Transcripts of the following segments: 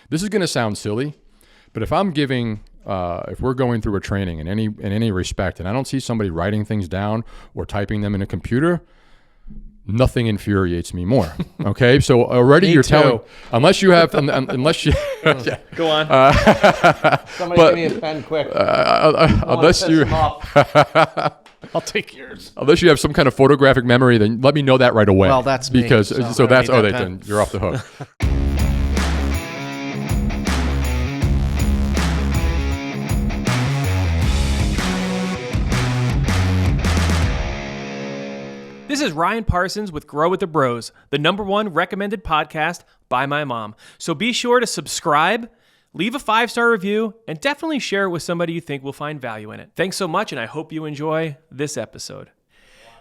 This is going to sound silly, but if I'm giving, if we're going through a training in any respect, and I don't see somebody writing things down or typing them in a computer, nothing infuriates me more. Okay, so already you're telling, unless you have, unless you yeah. Go on. Somebody give me a pen quick. Unless you, I'll take yours. Unless you have some kind of photographic memory, then let me know that right away. Well, that's me, because so that's then you're off the hook. This is Ryan Parsons with Grow with the Bros, the #1 recommended podcast by my mom. So be sure to subscribe, leave a 5-star review, and definitely share it with somebody you think will find value in it. Thanks so much, and I hope you enjoy this episode.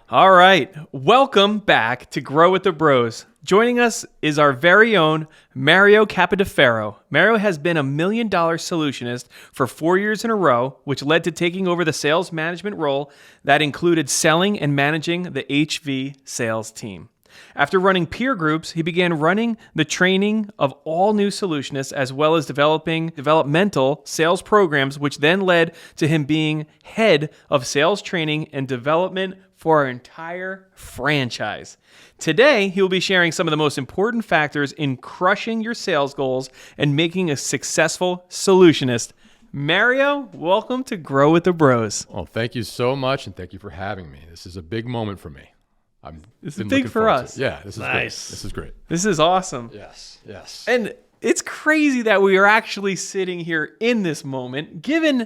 All right, welcome back to Grow with the Bros. Joining us is our very own Mario Capodiferro. Mario has been $1 million solutionist for 4 years in a row, which led to taking over the sales management role that included selling and managing the HV sales team. After running peer groups, he began running the training of all new solutionists as well as developing developmental sales programs, which then led to him being head of sales training and development for our entire franchise. Today, he will be sharing some of the most important factors in crushing your sales goals and making a successful solutionist. Mario, welcome to Grow with the Bros. Well, thank you so much, and thank you for having me. This is a big moment for me. This is big for us. Yeah, this is nice. Great. This is great. This is awesome. Yes. And it's crazy that we are actually sitting here in this moment, given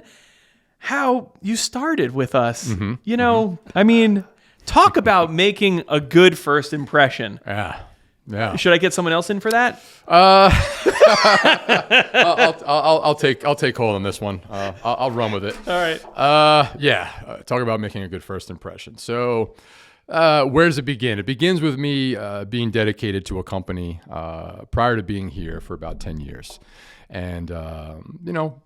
how you started with us. Mm-hmm. You know, I mean, talk about making a good first impression. Yeah. Should I get someone else in for that? I'll take hold on this one. I'll run with it. All right. Talk about making a good first impression. So, where does it begin? It begins with me being dedicated to a company prior to being here for about 10 years. And,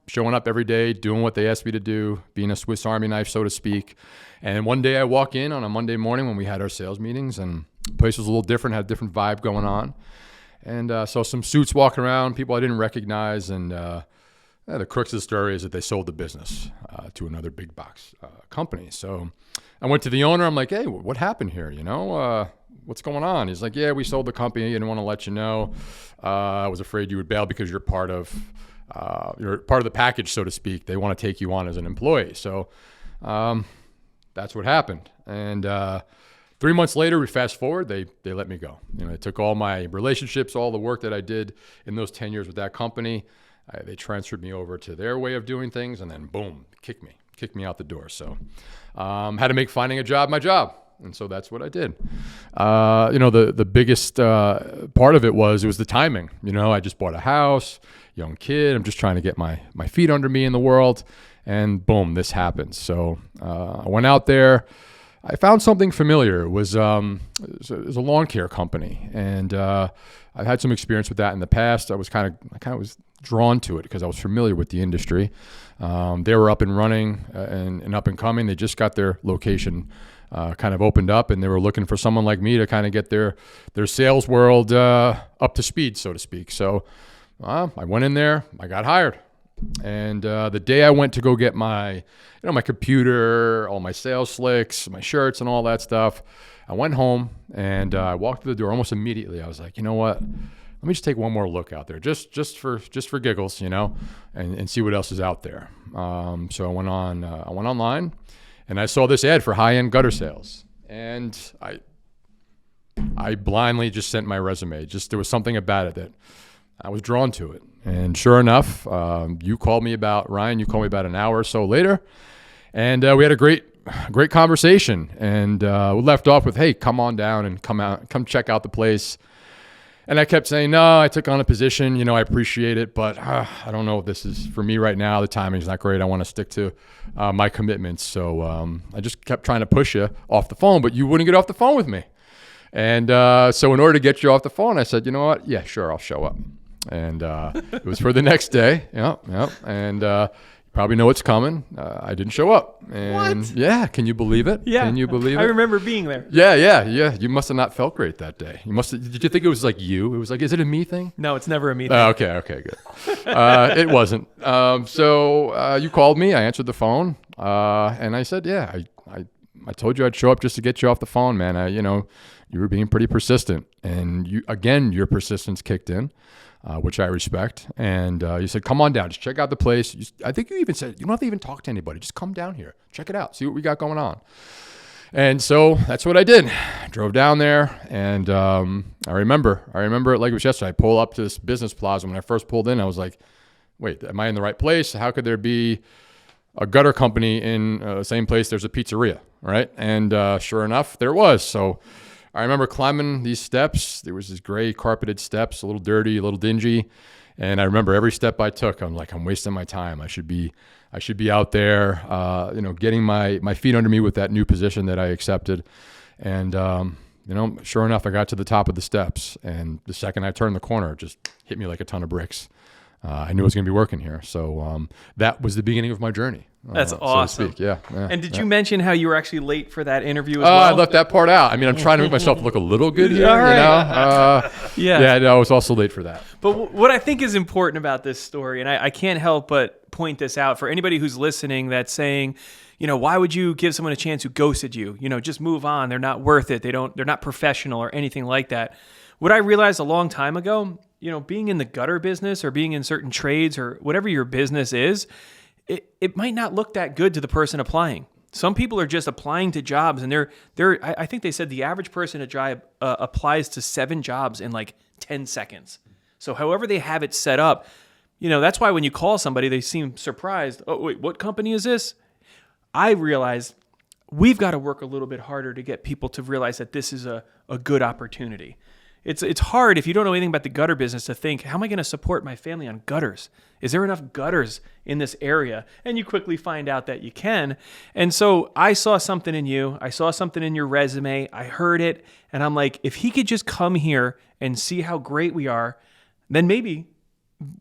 showing up every day, doing what they asked me to do, being a Swiss Army knife, so to speak. And one day I walk in on a Monday morning when we had our sales meetings, and the place was a little different, had a different vibe going on. And saw some suits walking around, people I didn't recognize. And the crux of the story is that they sold the business to another big box company. So I went to the owner. I'm like, hey, what happened here? What's going on? He's like, yeah, we sold the company. I didn't want to let you know. I was afraid you would bail because you're part of the package, so to speak. They want to take you on as an employee. So that's what happened. And 3 months later, we fast forward, they let me go. They took all my relationships, all the work that I did in those 10 years with that company. They transferred me over to their way of doing things, and then boom, kicked me out the door. So had to make finding a job my job. And so that's what I did. The biggest part of it was the timing. I just bought a house, young kid. I'm just trying to get my feet under me in the world. And boom, this happened. So I went out there. I found something familiar. It was a lawn care company. And I've had some experience with that in the past. I kind of was drawn to it because I was familiar with the industry. They were up and running and up and coming. They just got their location kind of opened up, and they were looking for someone like me to kind of get their sales world up to speed, so to speak. So I went in there, I got hired. And the day I went to go get my computer, all my sales slicks, my shirts and all that stuff, I went home and I walked through the door almost immediately. I was like, you know what? Let me just take one more look out there, just for giggles, and see what else is out there. So I went online. And I saw this ad for high-end gutter sales, and I blindly just sent my resume. There was something about it that I was drawn to it. And sure enough, Ryan, you called me about an hour or so later, and we had a great conversation. And we left off with, hey, come on down and come check out the place. And I kept saying, no, I took on a position, I appreciate it, but I don't know if this is for me right now. The timing's not great. I want to stick to my commitments. So I just kept trying to push you off the phone, but you wouldn't get off the phone with me. And so in order to get you off the phone, I said, you know what? Yeah, sure, I'll show up. And it was for the next day. Yeah. And probably know it's coming. I didn't show up. And What? Yeah, can you believe it? Yeah. Can you believe it? I remember being there. Yeah. You must have not felt great that day. Did you think it was like you? It was like, is it a me thing? No, it's never a me thing. Okay, good. It wasn't. So you called me. I answered the phone, and I said, "Yeah, I told you I'd show up just to get you off the phone, man. You were being pretty persistent, and your persistence kicked in, which I respect. And you said, come on down, just check out the place. I think you even said you don't have to even talk to anybody. Just come down here, check it out, see what we got going on." And so that's what I did. Drove down there, and I remember it like it was yesterday. I pull up to this business plaza. When I first pulled in, I was like, wait, am I in the right place? How could there be a gutter company in the same place there's a pizzeria, right? And sure enough, there was. So I remember climbing these steps. There was these gray carpeted steps, a little dirty, a little dingy. And I remember every step I took, I'm like, I'm wasting my time. I should be out there, getting my feet under me with that new position that I accepted. And, sure enough, I got to the top of the steps. And the second I turned the corner, it just hit me like a ton of bricks. I knew I was going to be working here. So that was the beginning of my journey. That's awesome. So to speak. Yeah. And did you mention how you were actually late for that interview as I well? left that part out. I mean, I'm trying to make myself look a little good here, All right. Yeah, no, I was also late for that. But what I think is important about this story, and I can't help but point this out for anybody who's listening that's saying, why would you give someone a chance who ghosted you? Just move on. They're not worth it. They're not professional or anything like that. What I realized a long time ago, being in the gutter business or being in certain trades or whatever your business is, it might not look that good to the person applying. Some people are just applying to jobs, and I think they said the average person at job applies to 7 jobs in like 10 seconds. So however they have it set up, that's why when you call somebody, they seem surprised. Oh, wait, what company is this? I realized we've got to work a little bit harder to get people to realize that this is a good opportunity. It's hard if you don't know anything about the gutter business to think, how am I going to support my family on gutters? Is there enough gutters in this area? And you quickly find out that you can. And so I saw something in you. I saw something in your resume. I heard it. And I'm like, if he could just come here and see how great we are, then maybe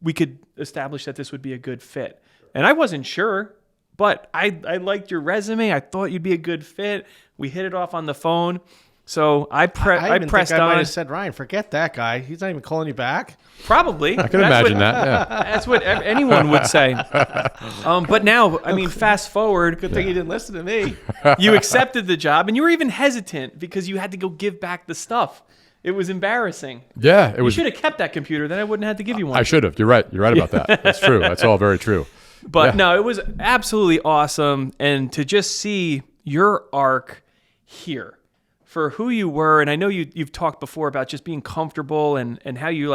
we could establish that this would be a good fit. And I wasn't sure, but I liked your resume. I thought you'd be a good fit. We hit it off on the phone. So I pressed I on. might have said, Ryan, forget that guy. He's not even calling you back. Probably. I can imagine that. Yeah. That's what anyone would say. But now, I mean, fast forward. Good thing you didn't listen to me. You accepted the job, and you were even hesitant because you had to go give back the stuff. It was embarrassing. Yeah, You should have kept that computer. Then I wouldn't have to give you one. I should have. You're right. You're right about that. That's true. That's all very true. But no, it was absolutely awesome. And to just see your arc here for who you were, and I know you've talked before about just being comfortable and how you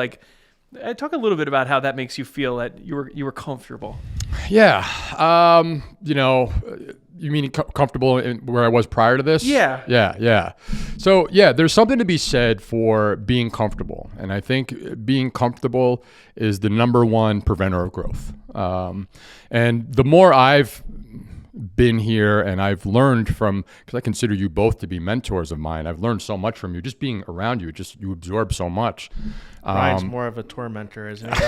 talk a little bit about how that makes you feel that you were comfortable. Yeah. You mean comfortable in where I was prior to this? Yeah. Yeah. So yeah, there's something to be said for being comfortable. And I think being comfortable is the number one preventer of growth. And the more I've been here and I've learned from, because I consider you both to be mentors of mine, I've learned so much from you, just being around you, you absorb so much. Ryan's more of a tormentor, isn't he?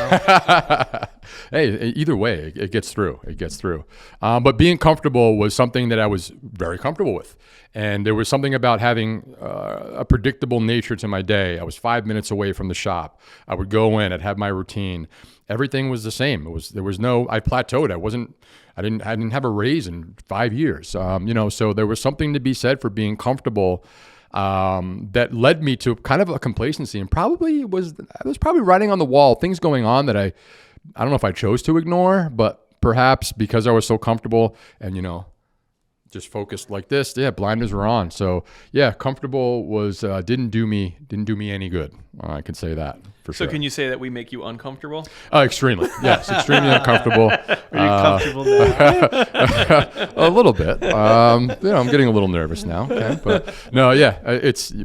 Hey, either way, it gets through. But being comfortable was something that I was very comfortable with. And there was something about having a predictable nature to my day. I was 5 minutes away from the shop. I would go in, I'd have my routine. Everything was the same. I plateaued. I didn't have a raise in 5 years. So there was something to be said for being comfortable that led me to kind of a complacency, and I was probably writing on the wall things going on that I don't know if I chose to ignore, but perhaps because I was so comfortable and just focused like this, blinders were on. So comfortable was didn't do me any good. I can say that for sure. So can you say that we make you uncomfortable? Extremely, yes, extremely uncomfortable. Are you comfortable now? A little bit. I'm getting a little nervous now. Okay, but no,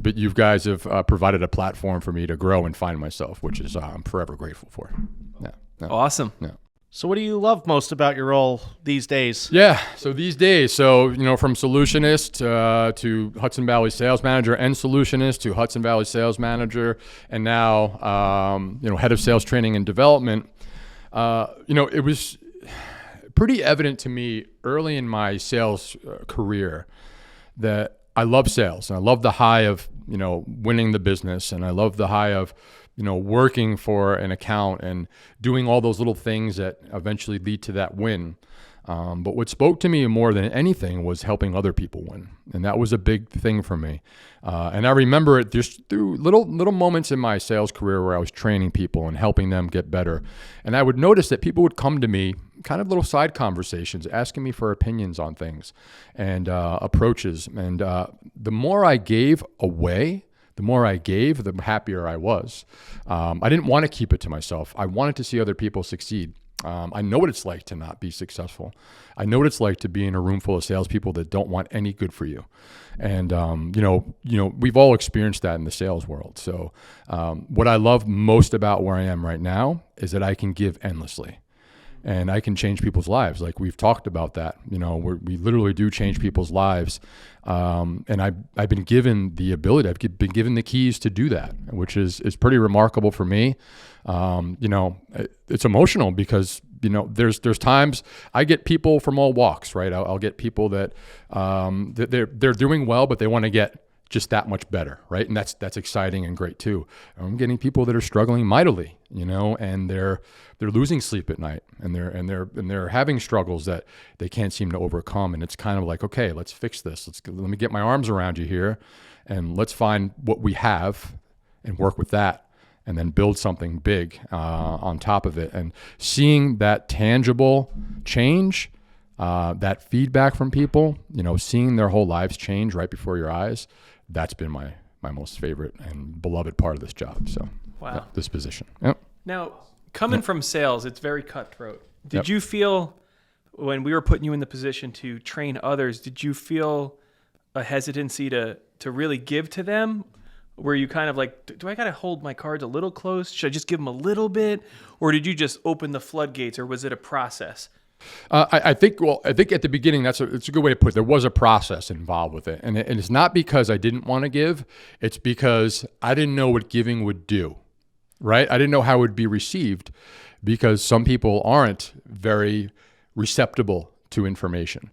but you guys have provided a platform for me to grow and find myself, which is I'm forever grateful for. Yeah. Awesome. Yeah. So what do you love most about your role these days? Yeah, so these days, from Solutionist to Hudson Valley Sales Manager and Solutionist to Hudson Valley Sales Manager, and now, Head of Sales Training and Development, it was pretty evident to me early in my sales career that I love sales and I love the high of, winning the business, and I love the high of, working for an account and doing all those little things that eventually lead to that win. But what spoke to me more than anything was helping other people win. And that was a big thing for me. And I remember it just through little moments in my sales career where I was training people and helping them get better. And I would notice that people would come to me, kind of little side conversations, asking me for opinions on things and approaches. And the more I gave away, the more I gave, the happier I was. I didn't want to keep it to myself. I wanted to see other people succeed. I know what it's like to not be successful. I know what it's like to be in a room full of salespeople that don't want any good for you. And, we've all experienced that in the sales world. So what I love most about where I am right now is that I can give endlessly. And I can change people's lives. Like we've talked about that, we literally do change people's lives. And I've been given the ability, I've been given the keys to do that, which is pretty remarkable for me. It's emotional because, there's times I get people from all walks, right? I'll get people that they're doing well, but they want to get just that much better, right? And that's exciting and great too. I'm getting people that are struggling mightily, and they're losing sleep at night, and they're having struggles that they can't seem to overcome. And it's kind of like, okay, let's fix this. Let me get my arms around you here, and let's find what we have and work with that, and then build something big on top of it. And seeing that tangible change, that feedback from people, seeing their whole lives change right before your eyes, that's been my most favorite and beloved part of this job. So, wow, this position. Yep. Now, coming from sales, it's very cutthroat. Did Yep. you feel when we were putting you in the position to train others, did you feel a hesitancy to really give to them? Were you kind of like, do I got to hold my cards a little close? Should I just give them a little bit? Or did you just open the floodgates, or was it a process? I think at the beginning, it's a good way to put it. There was a process involved with it. And it's not because I didn't want to give. It's because I didn't know what giving would do, right? I didn't know how it would be received, because some people aren't very receptible to information.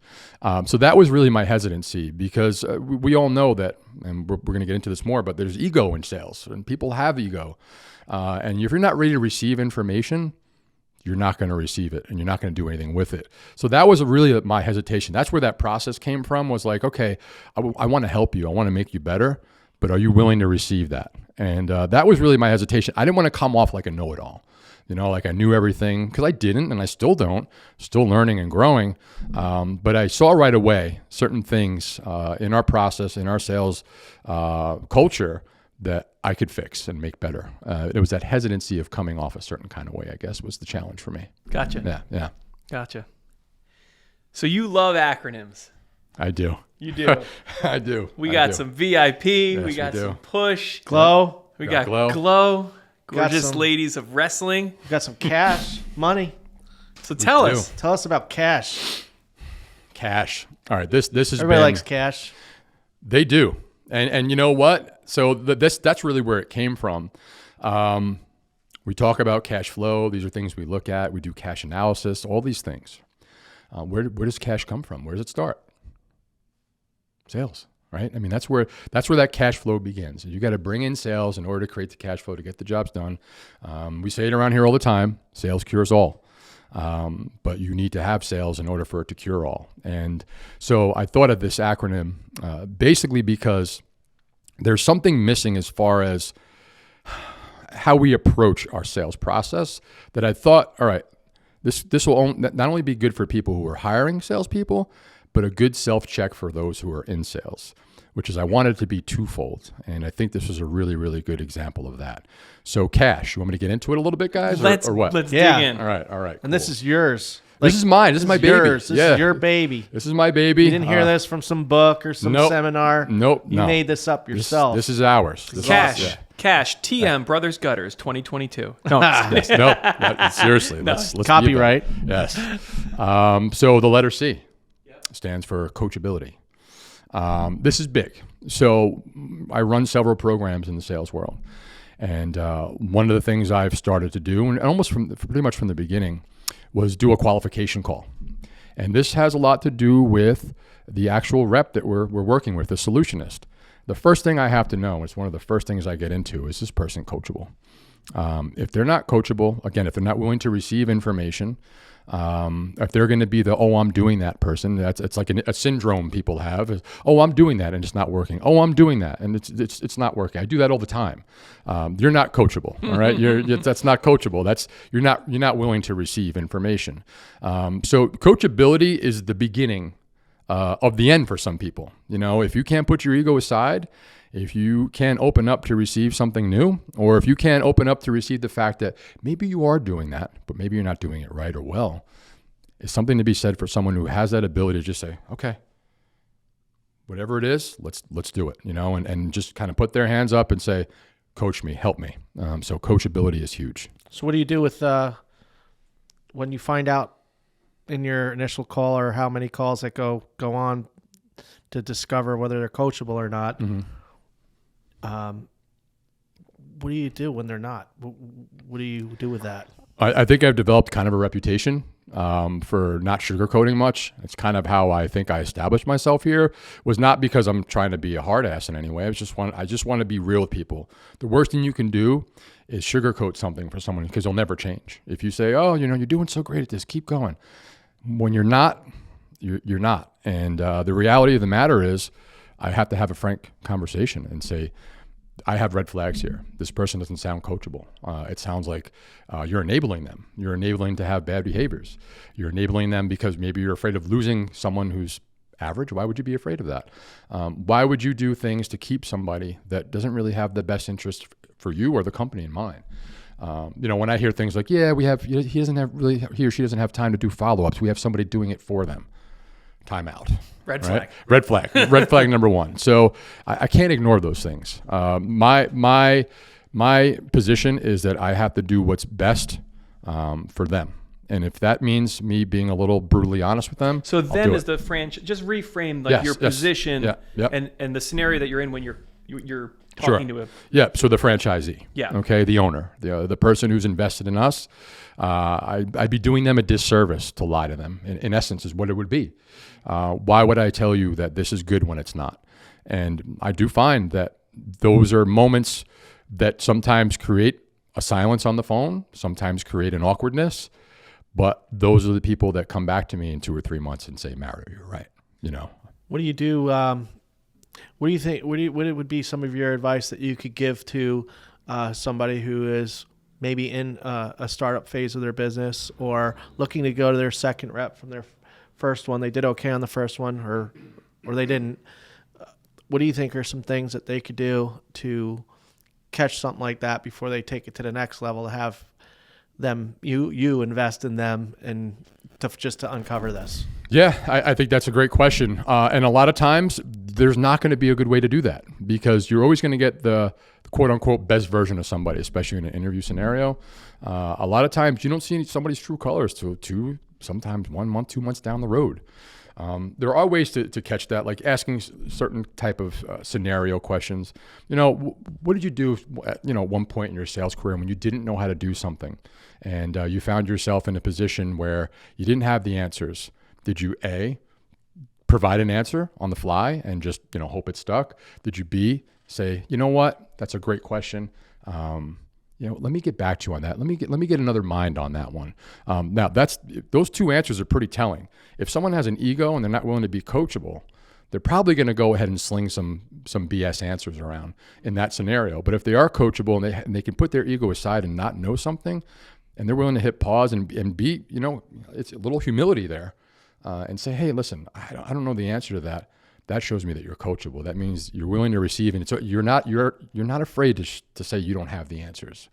So that was really my hesitancy, because we all know that, and we're going to get into this more, but there's ego in sales, and people have ego. And if you're not ready to receive information, you're not going to receive it, and you're not going to do anything with it. So that was really my hesitation. That's where that process came from, was like, okay, I want to help you. I want to make you better, but are you willing to receive that? And that was really my hesitation. I didn't want to come off like a know-it-all, like I knew everything, because I didn't, and I still don't, still learning and growing. But I saw right away certain things in our process, in our sales culture, that I could fix and make better. It was that hesitancy of coming off a certain kind of way, I guess, was the challenge for me. Gotcha. Yeah. Gotcha. So you love acronyms. I do. You do. I do. We got some VIP. Yes, we got we do. some push. Glow. We Got got Glow. glow. Got Gorgeous some- ladies of wrestling. We got some cash, money. So tell do. us. Tell us about cash. Cash. All right. This has Everybody been. likes cash. They do. And you know what? So that's really where it came from. We talk about cash flow. These are things we look at. We do cash analysis, all these things. Where does cash come from? Where does it start? Sales, right? I mean, that's where that cash flow begins. You got to bring in sales in order to create the cash flow to get the jobs done. We say it around here all the time, sales cures all. But you need to have sales in order for it to cure all. And so I thought of this acronym basically because there's something missing as far as how we approach our sales process, that I thought, all right, this will not only be good for people who are hiring salespeople, but a good self-check for those who are in sales, which is I wanted it to be twofold. And I think this was a really, really good example of that. So cash, you want me to get into it a little bit, guys, or what? Let's Yeah. dig in. All right. And this is yours. This is mine. This is my baby. Yours. This Yeah. is your baby. This is my baby. You didn't hear this from some book or some nope. seminar. Nope. You No. made this up This- yourself. This is ours. This is- Cash. yeah. Cash. TM Brothers Gutters 2022. No. Yes. No. Seriously. Let's be Copyright. about it. Yes. So the letter C stands for Coachability. This is big. So I run several programs in the sales world. And one of the things I've started to do, and almost pretty much from the beginning, was do a qualification call. And this has a lot to do with the actual rep that we're working with, the Solutionist. The first thing I have to know, it's one of the first things I get into, is this person coachable? If they're not coachable, again, if they're not willing to receive information, if they're going to be the, oh, I'm doing that person, it's like a syndrome people have. Is, oh, I'm doing that and it's not working. Oh, I'm doing that and it's not working. I do that all the time. You're not coachable, all right? That's not coachable. You're not willing to receive information. So coachability is the beginning of the end for some people. If you can't put your ego aside, if you can't open up to receive something new, or if you can't open up to receive the fact that maybe you are doing that, but maybe you're not doing it right or well, it's something to be said for someone who has that ability to just say, okay, whatever it is, let's do it, and just kind of put their hands up and say, coach me, help me. So coachability is huge. So what do you do with when you find out in your initial call or how many calls that go on to discover whether they're coachable or not? Mm-hmm. What do you do when they're not? What do you do with that? I think I've developed kind of a reputation for not sugarcoating much. It's kind of how I think I established myself here. Was not because I'm trying to be a hard ass in any way. I just want to be real with people. The worst thing you can do is sugarcoat something for someone because they'll never change. If you say, oh, you're doing so great at this, keep going. When you're not, you're not. And the reality of the matter is I have to have a frank conversation and say, I have red flags here. This person doesn't sound coachable. It sounds like you're enabling them. You're enabling to have bad behaviors. You're enabling them because maybe you're afraid of losing someone who's average. Why would you be afraid of that? Why would you do things to keep somebody that doesn't really have the best interest for you or the company in mind? When I hear things like, yeah, he or she doesn't have time to do follow-ups. We have somebody doing it for them. Time out. Red flag. Red flag. Red flag number one. So I can't ignore those things. My position is that I have to do what's best for them. And if that means me being a little brutally honest with them, so I'll then do is it. the franchise, just reframe your Yes. position Yeah. and the scenario that you're in when you're talking to a... Yeah, so the franchisee. Yeah. Okay, the owner, the person who's invested in us, I'd be doing them a disservice to lie to them, in essence, is what it would be. Why would I tell you that this is good when it's not? And I do find that those are moments that sometimes create a silence on the phone, sometimes create an awkwardness, but those are the people that come back to me in 2 or 3 months and say, Mario, you're right. What do you do? What do you think? What would be some of your advice that you could give to somebody who is maybe in a startup phase of their business or looking to go to their second rep from their first one? They did okay on the first one, or they didn't. What do you think are some things that they could do to catch something like that before they take it to the next level? To have them, you invest in them, and to uncover this. Yeah, I think that's a great question. And a lot of times there's not going to be a good way to do that because you're always going to get the quote unquote best version of somebody, especially in an interview scenario. A lot of times you don't see somebody's true colors till sometimes 1 month, 2 months down the road. There are ways to catch that, like asking certain type of scenario questions. What did you do at one point in your sales career when you didn't know how to do something and you found yourself in a position where you didn't have the answers? Did you A, provide an answer on the fly and just hope it stuck? Did you B, say, you know what, that's a great question. Let me get back to you on that. Let me get another mind on that one. Now those two answers are pretty telling. If someone has an ego and they're not willing to be coachable, they're probably going to go ahead and sling some BS answers around in that scenario. But if they are coachable and they can put their ego aside and not know something, and they're willing to hit pause and be, it's a little humility there, and say, hey, listen, I don't know the answer to that. That shows me that you're coachable. That means you're willing to receive, and so you're not afraid to say you don't have the answers.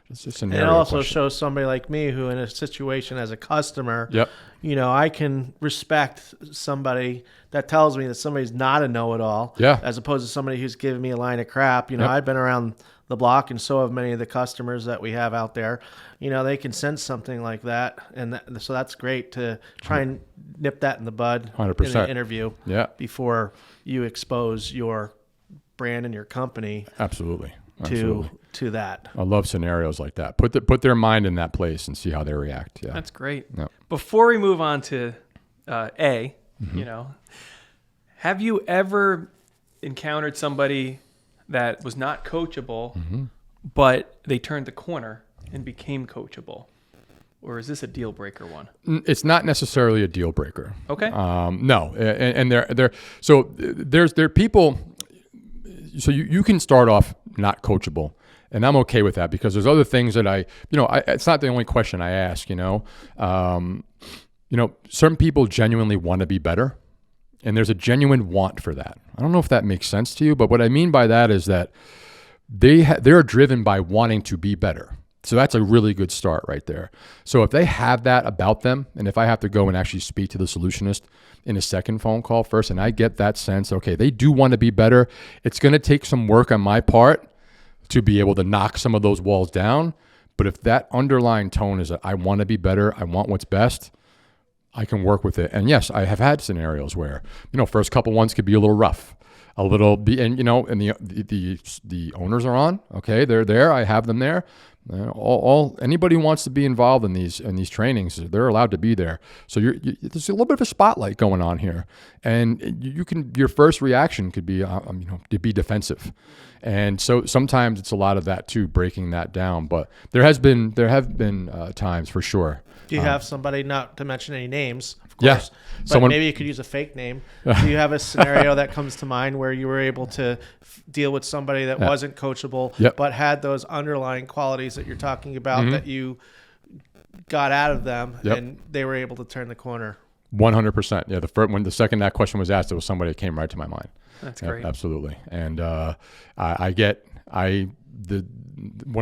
It's a scenario. And it also question. shows somebody like me who, in a situation as a customer, Yep. I can respect somebody that tells me that somebody's not a know-it-all, Yeah. as opposed to somebody who's giving me a line of crap. Yep. I've been around the block, and so have many of the customers that we have out there. They can sense something like that, and so that's great to try and nip that in the bud 100%. in an interview. Yeah. Before you expose your brand and your company. Absolutely. Absolutely. to that. I love scenarios like that. Put their mind in that place and see how they react. Yeah. That's great. Yeah. Before we move on to A, have you ever encountered somebody that was not coachable, but they turned the corner and became coachable? Or is this a deal breaker one? It's not necessarily a deal breaker. Okay. No, and there are people. So you can start off not coachable, and I'm okay with that because there's other things that it's not the only question I ask. Certain people genuinely want to be better, and there's a genuine want for that. I don't know if that makes sense to you, but what I mean by that is that they're driven by wanting to be better. So that's a really good start right there. So if they have that about them, and if I have to go and actually speak to the solutionist in a second phone call first, and I get that sense, okay, they do want to be better. It's going to take some work on my part to be able to knock some of those walls down. But if that underlying tone is that I want to be better, I want what's best, I can work with it. And yes, I have had scenarios where, first couple ones could be a little rough. And the owners are on. Okay, they're there. I have them there. Anybody who wants to be involved in these trainings, they're allowed to be there. So there's a little bit of a spotlight going on here, and your first reaction could be to be defensive, and so sometimes it's a lot of that too, breaking that down. But there have been times for sure. Do you have somebody, not to mention any names, of Yeah. course, but maybe you could use a fake name. Do you have a scenario that comes to mind where you were able to deal with somebody that wasn't coachable, but had those underlying qualities that you're talking about that you got out of them and they were able to turn the corner? 100%. Yeah. When the second that question was asked, it was somebody that came right to my mind. That's great. Absolutely. And one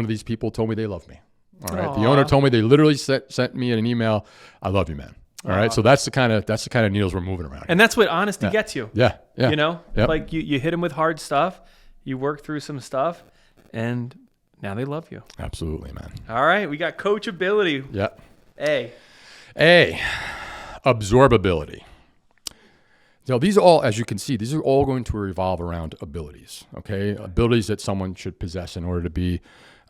of these people told me they love me. All right. Aww. The owner told me, they literally sent me an email, "I love you, man." All right. So that's the kind of needles we're moving around. And that's what honesty gets you. Yeah. Yeah. Yep. Like you hit them with hard stuff, you work through some stuff, and now they love you. Absolutely, man. All right. We got coachability. Yeah. A. Absorbability. Now, these are all, as you can see, these are all going to revolve around abilities. Okay. Abilities that someone should possess in order to be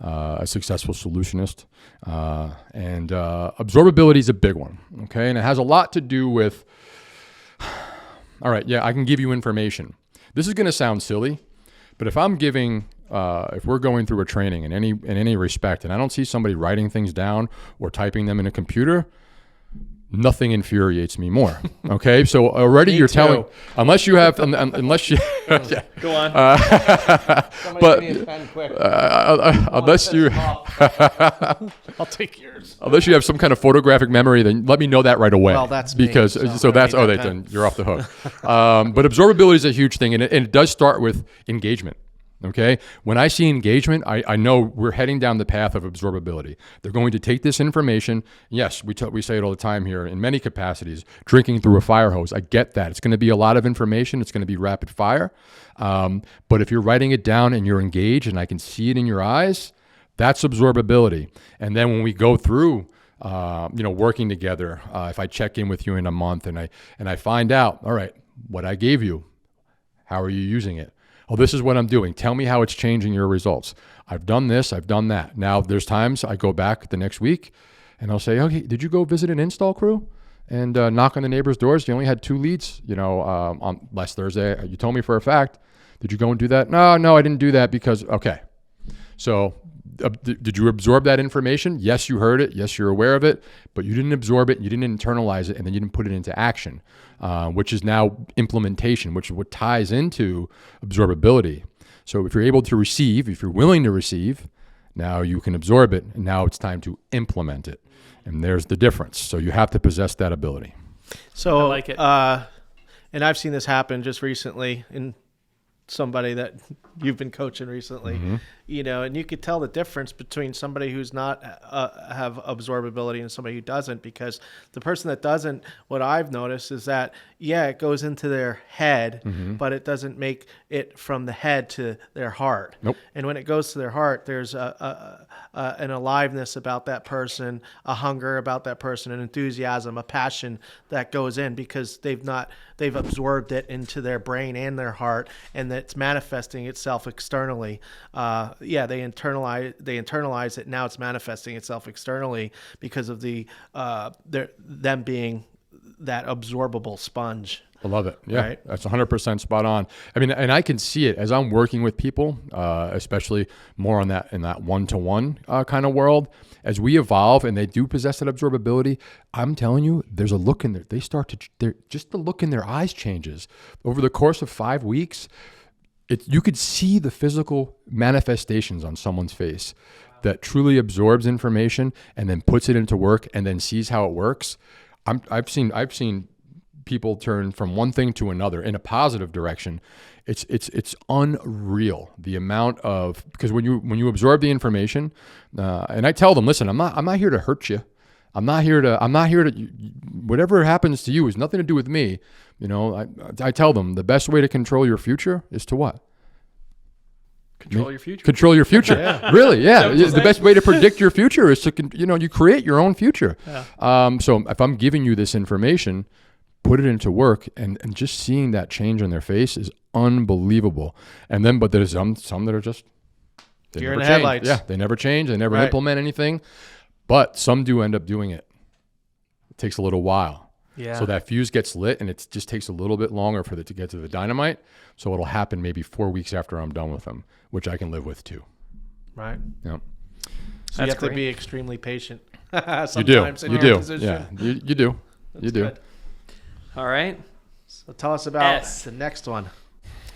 a successful solutionist. And absorbability is a big one, okay? And it has a lot to do with, all right, yeah, I can give you information. This is going to sound silly, but if I'm giving, if we're going through a training in any respect, and I don't see somebody writing things down or typing them in a computer, nothing infuriates me more. Okay, so already you're telling, unless you have, unless you, yeah. Go on. But unless you, I'll take yours. Unless you have some kind of photographic memory, then let me know that right away. Well, that's because me, then you're off the hook. But absorbability is a huge thing, and it does start with engagement. Okay. When I see engagement, I know we're heading down the path of absorbability. They're going to take this information. Yes, we say it all the time here in many capacities, drinking through a fire hose. I get that. It's going to be a lot of information. It's going to be rapid fire. But if you're writing it down and you're engaged and I can see it in your eyes, that's absorbability. And then when we go through, working together, if I check in with you in a month and I find out, all right, what I gave you, how are you using it? Oh, this is what I'm doing. Tell me how it's changing your results. I've done this. I've done that. Now, there's times I go back the next week and I'll say, okay, did you go visit an install crew and knock on the neighbors' doors? You only had 2 leads, on last Thursday. You told me for a fact. Did you go and do that? No, I didn't do that because, okay. So did you absorb that information? Yes, you heard it. Yes, you're aware of it, but you didn't absorb it. You didn't internalize it, and then you didn't put it into action, which is now implementation, which is what ties into absorbability. So if you're able to receive, if you're willing to receive, now you can absorb it, and now it's time to implement it. And there's the difference. So you have to possess that ability. So, I like it. And I've seen this happen just recently in somebody that you've been coaching recently, and you could tell the difference between somebody who's not have absorbability and somebody who doesn't, because the person that doesn't, what I've noticed is that, it goes into their head, but it doesn't make it from the head to their heart. Nope. And when it goes to their heart, there's an aliveness about that person, a hunger about that person, an enthusiasm, a passion that goes in because they've absorbed it into their brain and their heart, and it's manifesting itself externally. They internalize it. Now it's manifesting itself externally because of them being that absorbable sponge. I love it. Yeah, Right. That's 100% spot on. I mean, and I can see it as I'm working with people, especially more in that one-to-one kind of world. As we evolve and they do possess that absorbability, I'm telling you, there's a look in there. Just the look in their eyes changes over the course of 5 weeks. You could see the physical manifestations on someone's face that truly absorbs information and then puts it into work and then sees how it works. I've seen people turn from one thing to another in a positive direction. It's unreal the amount of, because when you absorb the information, and I tell them, listen, I'm not here to hurt you. I'm not here to whatever happens to you has nothing to do with me. I tell them the best way to control your future is to what? Control your future. Control your future. Yeah. Really, yeah. The best way to predict your future is to, you create your own future. Yeah. So if I'm giving you this information, put it into work, and just seeing that change on their face is unbelievable. And then, but there's some that are just, You're in the change. headlights. Yeah, they never change. They never Right. implement anything. But some do end up doing it. It takes a little while. Yeah. So that fuse gets lit, and it just takes a little bit longer for it to get to the dynamite. So it'll happen maybe 4 weeks after I'm done with them, which I can live with too. Right. Yeah. So you That's have to great. be extremely patient. You do. In You your do. position. Yeah. You do. That's You do. good. All right. So tell us about S. the next one.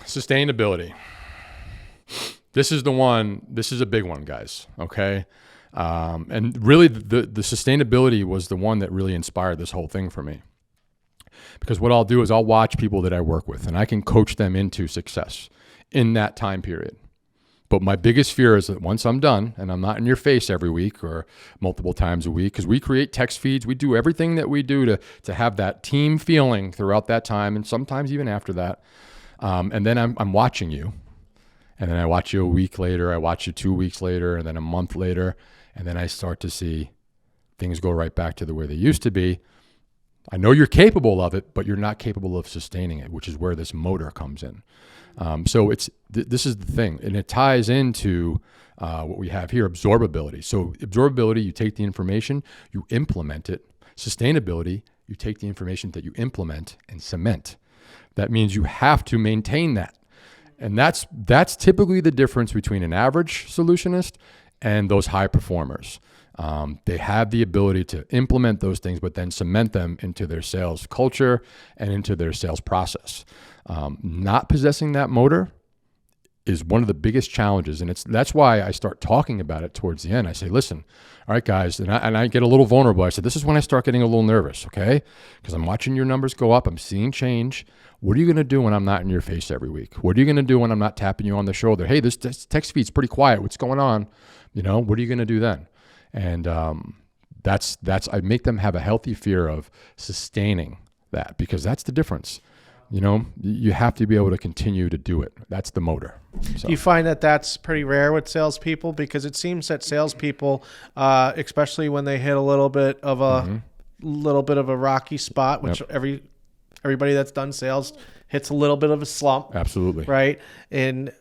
Sustainability. This is the one. This is a big one, guys. Okay. And really, the sustainability was the one that really inspired this whole thing for me. Because what I'll do is I'll watch people that I work with, and I can coach them into success in that time period. But my biggest fear is that once I'm done and I'm not in your face every week or multiple times a week, because we create text feeds, we do everything that we do to have that team feeling throughout that time, and sometimes even after that. And then I'm watching you, and then I watch you a week later, I watch you 2 weeks later, and then a month later, and then I start to see things go right back to the way they used to be. I know you're capable of it, but you're not capable of sustaining it, which is where this motor comes in. So this is the thing, and it ties into what we have here, absorbability. So absorbability, you take the information, you implement it. Sustainability, you take the information that you implement and cement. That means you have to maintain that. And that's typically the difference between an average solutionist and those high performers. They have the ability to implement those things, but then cement them into their sales culture and into their sales process. Not possessing that motor is one of the biggest challenges. And that's why I start talking about it towards the end. I say, listen, all right, guys, and I get a little vulnerable. I said, this is when I start getting a little nervous, okay? Because I'm watching your numbers go up. I'm seeing change. What are you going to do when I'm not in your face every week? What are you going to do when I'm not tapping you on the shoulder? Hey, this text feed's pretty quiet. What's going on? What are you going to do then? And that's I make them have a healthy fear of sustaining that, because that's the difference. You have to be able to continue to do it. That's the motor. So. Do you find that that's pretty rare with salespeople? Because it seems that salespeople, especially when they hit a little bit of a rocky spot, which everybody that's done sales hits a little bit of a slump. Absolutely. Right. And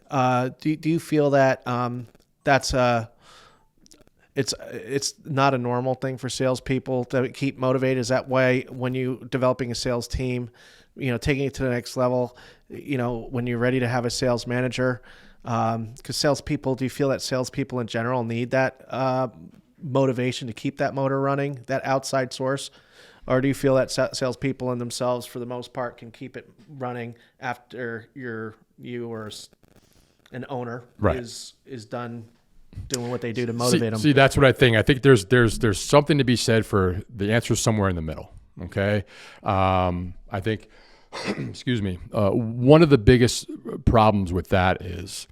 do you feel that that's it's not a normal thing for salespeople to keep motivated? Is that why when you developing a sales team, taking it to the next level, when you're ready to have a sales manager, because salespeople, do you feel that salespeople in general need that motivation to keep that motor running, that outside source? Or do you feel that salespeople in themselves, for the most part, can keep it running after you or an owner is done doing what they do to motivate them? See, that's what I think. I think there's something to be said for the answer somewhere in the middle. Okay, I think. Excuse me. One of the biggest problems with that is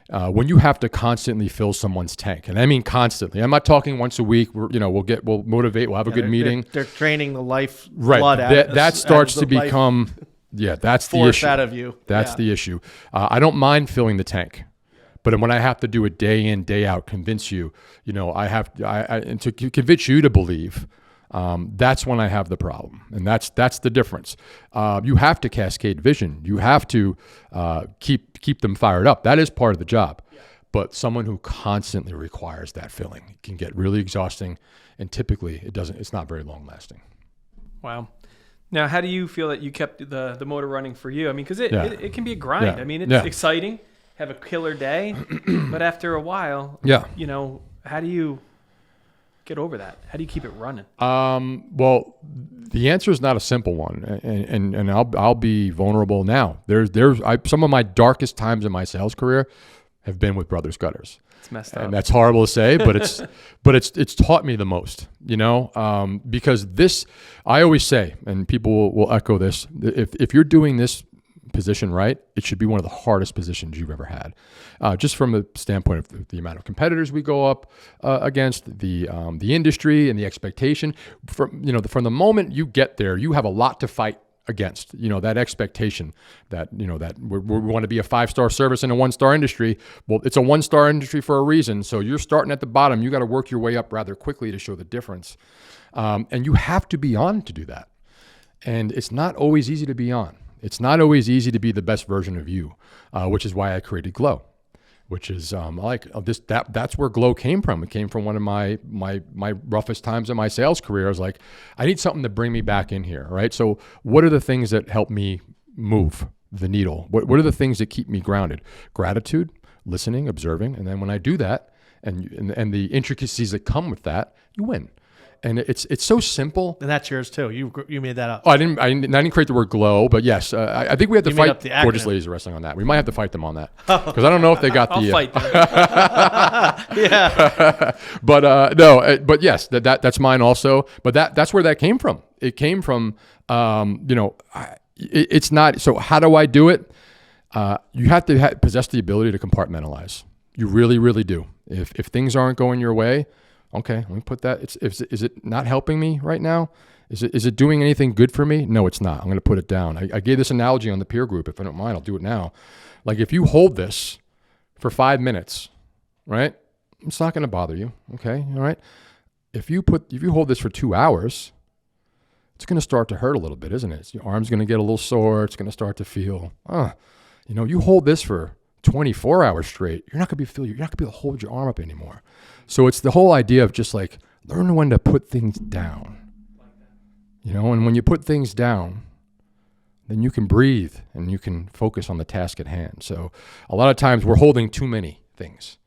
when you have to constantly fill someone's tank, and I mean constantly. I'm not talking once a week. We'll motivate. We'll have a good meeting. They're draining the life right. blood That starts to become. Yeah, that's the issue. Out of you. That's the issue. I don't mind filling the tank, but when I have to do it day in, day out, convince you, I have to, and to convince you to believe that's when I have the problem. And that's the difference. You have to cascade vision. You have to keep them fired up. That is part of the job. Yeah. But someone who constantly requires that filling can get really exhausting, and typically it's not very long lasting. Wow. Now, how do you feel that you kept the motor running for you? I mean, because it can be a grind. Yeah. I mean, it's exciting, have a killer day, but after a while, how do you get over that? How do you keep it running? Well, the answer is not a simple one, and I'll be vulnerable now. Some of my darkest times in my sales career have been with Brothers Gutters. It's messed up. And that's horrible to say, but it's taught me the most, because I always say, and people will echo this, if you're doing this position right, it should be one of the hardest positions you've ever had. Just from the standpoint of the amount of competitors we go up against, the industry and the expectation. From the moment you get there, you have a lot to fight against, that expectation that we want to be a 5-star service in a 1-star industry. Well, it's a 1-star industry for a reason. So you're starting at the bottom. You got to work your way up rather quickly to show the difference. And you have to be on to do that. And it's not always easy to be on. It's not always easy to be the best version of you, which is why I created Glow, which is that's where Glow came from. It came from one of my roughest times in my sales career. I was like, I need something to bring me back in here, right? So what are the things that help me move the needle? What are the things that keep me grounded? Gratitude, listening, observing. And then when I do that and the intricacies that come with that, you win. And it's so simple. And that's yours too. You made that up. Oh, I didn't create the word glow, but yes, I think we have to fight Gorgeous acronym. Ladies of Wrestling on that. We might have to fight them on that because I don't know if they got I'll the. fight them. Yeah. But no, but yes, that's mine also. But that's where that came from. It came from, it's not. So how do I do it? You have to possess the ability to compartmentalize. You really, really do. If things aren't going your way. Okay, let me put that. Is it not helping me right now? Is it doing anything good for me? No, it's not. I'm going to put it down. I gave this analogy on the peer group. If I don't mind, I'll do it now. Like if you hold this for 5 minutes, right? It's not going to bother you. Okay, all right. If you hold this for 2 hours, it's going to start to hurt a little bit, isn't it? Your arm's going to get a little sore. It's going to start to feel. You hold this for 24 hours straight. You're not going to be able to hold your arm up anymore. So it's the whole idea of just like learn when to put things down, and when you put things down, then you can breathe and you can focus on the task at hand. So a lot of times we're holding too many things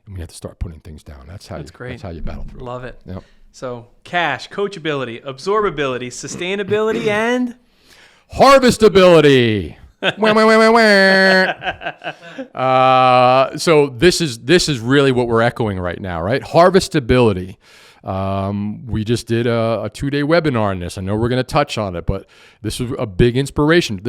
and we have to start putting things down. That's great. That's how you battle through. Love it. Yep. So C.A.S.H, Coachability, Absorbability, Sustainability, and Harvestability. So this is really what we're echoing right now, right? Harvestability. We just did a 2-day webinar on this. I know we're going to touch on it, but this was a big inspiration.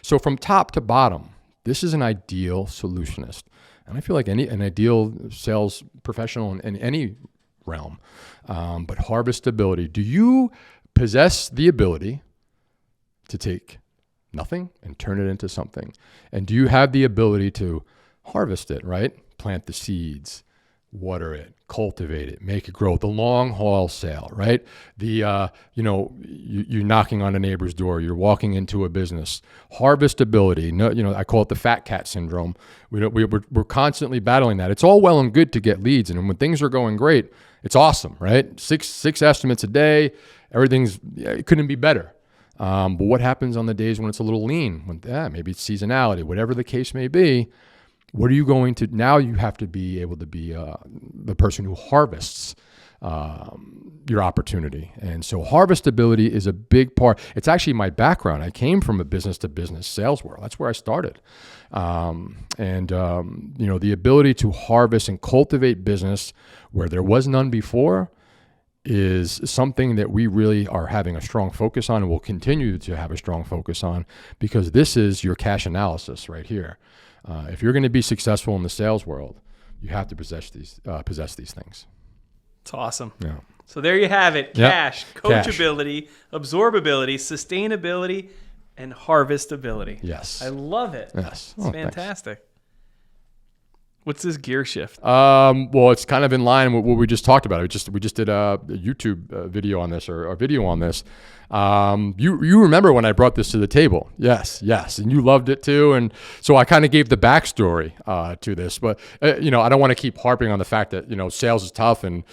So from top to bottom, this is an ideal solutionist. And I feel like an ideal sales professional in any realm. But harvestability, do you possess the ability to take nothing and turn it into something? And do you have the ability to harvest it, right? Plant the seeds, water it, cultivate it, make it grow. The long haul sale, right? You're knocking on a neighbor's door, you're walking into a business. Harvestability, I call it the fat cat syndrome. We're constantly battling that. It's all well and good to get leads, and when things are going great, it's awesome, right? Six estimates a day, it couldn't be better. But what happens on the days when it's a little lean? Maybe it's seasonality, whatever the case may be. What are you going to, now you have to be able to be the person who harvests your opportunity. And so harvestability is a big part. It's actually my background. I came from a business-to-business sales world. That's where I started. The ability to harvest and cultivate business where there was none before is something that we really are having a strong focus on and will continue to have a strong focus on, because this is your cash analysis right here. If you're going to be successful in the sales world, you have to possess these things. It's awesome. Yeah. So there you have it. C.A.S.H, Yep. Coachability, Absorbability, Sustainability, and Harvestability. Yes. I love it. Yes. It's fantastic. What's this gear shift? Well, it's kind of in line with what we just talked about. We just did a YouTube video on this or a video on this. You remember when I brought this to the table? Yes, and you loved it too. And so I kind of gave the backstory to this, but I don't want to keep harping on the fact that sales is tough and.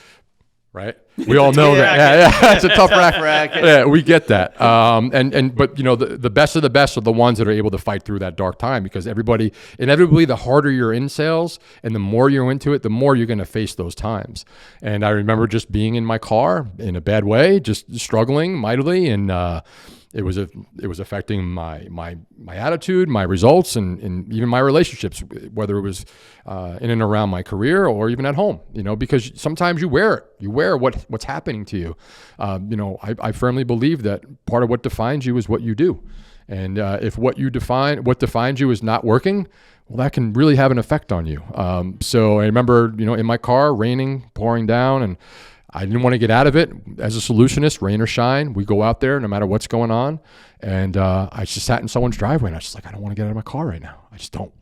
Right, we all know that. Yeah, it's a tough racket. Yeah, we get that. But the best of the best are the ones that are able to fight through that dark time, because inevitably, the harder you're in sales and the more you're into it, the more you're going to face those times. And I remember just being in my car in a bad way, just struggling mightily, and it was affecting my attitude, my results, and even my relationships, whether it was in and around my career or even at home. Because sometimes you wear what's happening to you. I firmly believe that part of what defines you is what you do, and if what defines you is not working, well, that can really have an effect on you. So I remember, in my car, raining, pouring down, and I didn't want to get out of it. As a solutionist, rain or shine, we go out there no matter what's going on. And I just sat in someone's driveway, and I was just like, I don't want to get out of my car right now. I just don't.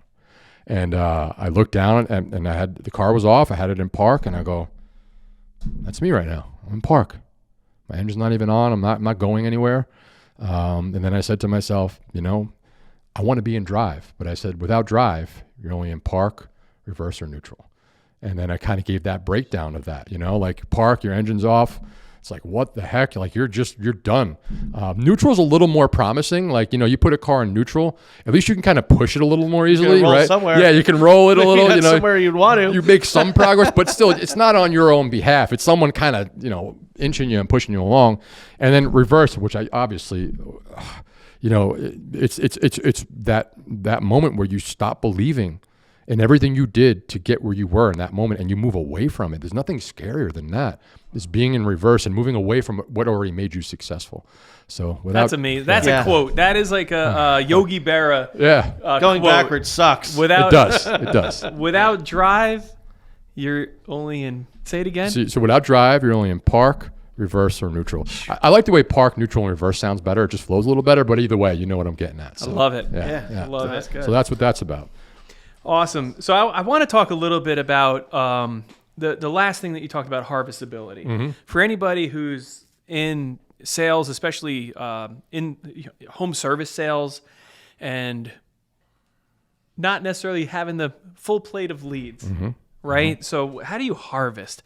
And I looked down, and the car was off. I had it in park, and I go, that's me right now. I'm in park. My engine's not even on. I'm not going anywhere. And then I said to myself, I want to be in drive. But I said, without drive, you're only in park, reverse, or neutral. And then I kind of gave that breakdown of that, like park, your engine's off. It's like, what the heck? Like you're done. Neutral's a little more promising. Like, you put a car in neutral, at least you can kind of push it a little more easily, right? Somewhere. Yeah, you can roll it a little, somewhere you'd want to. You make some progress, but still it's not on your own behalf. It's someone kind of, inching you and pushing you along. And then reverse, which I obviously, it's that moment where you stop believing in everything you did to get where you were in that moment, and you move away from it. There's nothing scarier than that. Is being in reverse and moving away from what already made you successful. So that's amazing. That's a quote. That is like a Yogi Berra. Going quote. backwards sucks. It does. Without drive, you're only in. Say it again. So without drive, you're only in park, reverse, or neutral. I like the way park, neutral, and reverse sounds better. It just flows a little better. But either way, you know what I'm getting at. So, I love it. Yeah. I love it. That's good. So that's what that's about. Awesome. So I want to talk a little bit about the last thing that you talked about, harvestability. Mm-hmm. For anybody who's in sales, especially in home service sales, and not necessarily having the full plate of leads, mm-hmm. right? Mm-hmm. So how do you harvest?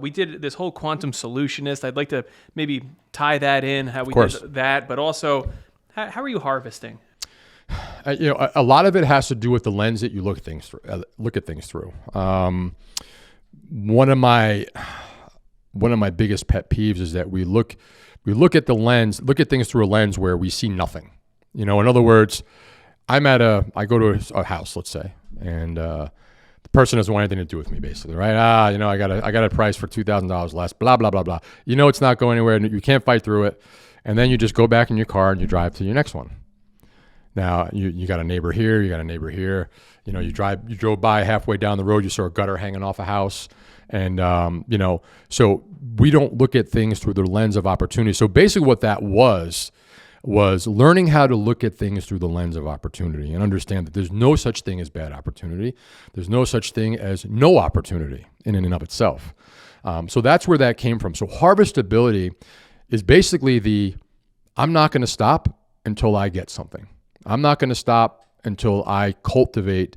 We did this whole quantum solutionist. I'd like to maybe tie that in, how we did that, but also how are you harvesting? A lot of it has to do with the lens that you look at things through. One of my biggest pet peeves is that we look at things through a lens where we see nothing. In other words, I go to a house, let's say, and the person doesn't want anything to do with me, basically, right? I got a price for $2,000 less, blah blah blah blah. It's not going anywhere, and you can't fight through it, and then you just go back in your car and you drive to your next one. Now you got a neighbor here, you got a neighbor here. You drove by halfway down the road, you saw a gutter hanging off a house, and so we don't look at things through the lens of opportunity. So basically, what that was learning how to look at things through the lens of opportunity and understand that there's no such thing as bad opportunity. There's no such thing as no opportunity in and of itself. So that's where that came from. So harvestability is basically I'm not going to stop until I get something. I'm not going to stop until I cultivate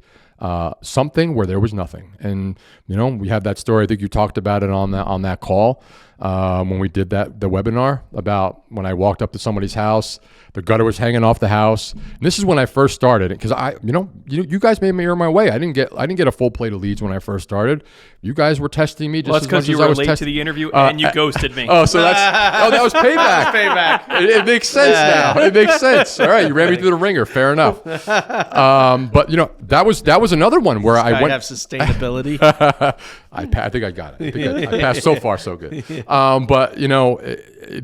something where there was nothing. And we have that story. I think you talked about it on that call when we did the webinar about when I walked up to somebody's house, the gutter was hanging off the house. And this is when I first started, because you guys made me earn my way. I didn't get a full plate of leads when I first started. You guys were testing me just as much as I was because you were late to the interview and you ghosted me. That was payback. Payback. It makes sense now. It makes sense. All right, you ran me through the ringer. Fair enough. But that was another one where I went. Have sustainability. I think I got it. I passed. So far, so good. But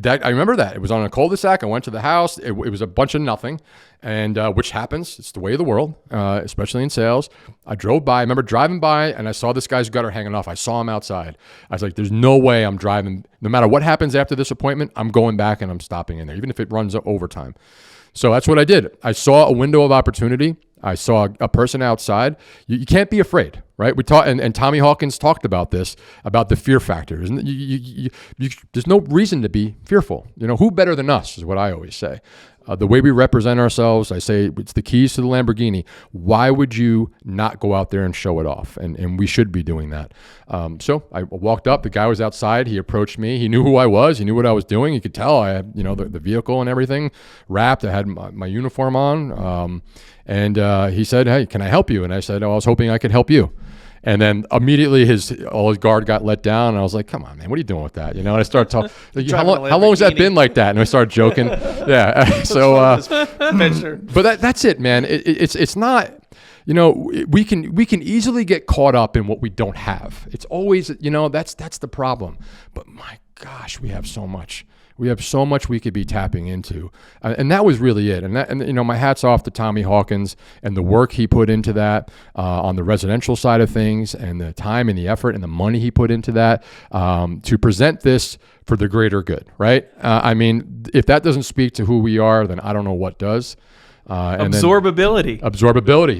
that I remember that it was on a cul-de-sac. I went to the house. It was a bunch of nothing, and which happens. It's the way of the world, especially in sales. I drove by. I remember driving by, and I saw this guy's gutter hanging off. I saw him outside. I was like, "There's no way I'm driving. No matter what happens after this appointment, I'm going back and I'm stopping in there, even if it runs overtime." So that's what I did. I saw a window of opportunity. I saw a person outside. You can't be afraid, right? We talked, and Tommy Hawkins talked about this, about the fear factor. There's no reason to be fearful. Who better than us is what I always say. The way we represent ourselves, I say it's the keys to the Lamborghini. Why would you not go out there and show it off? And we should be doing that. So I walked up. The guy was outside. He approached me. He knew who I was. He knew what I was doing. He could tell I had, the vehicle and everything wrapped. I had my uniform on. And he said, "Hey, can I help you?" And I said, "Oh, I was hoping I could help you." And then immediately all his guard got let down. And I was like, "Come on, man, what are you doing with that?" And I started talking, like, how long has that been like that? And I started joking. Yeah. So, but that's it, man. It's not, we can easily get caught up in what we don't have. It's always, that's the problem. But my gosh, we have so much. We have so much we could be tapping into. And that was really it. And my hat's off to Tommy Hawkins and the work he put into that on the residential side of things, and the time and the effort and the money he put into that to present this for the greater good, right? If that doesn't speak to who we are, then I don't know what does. Absorbability.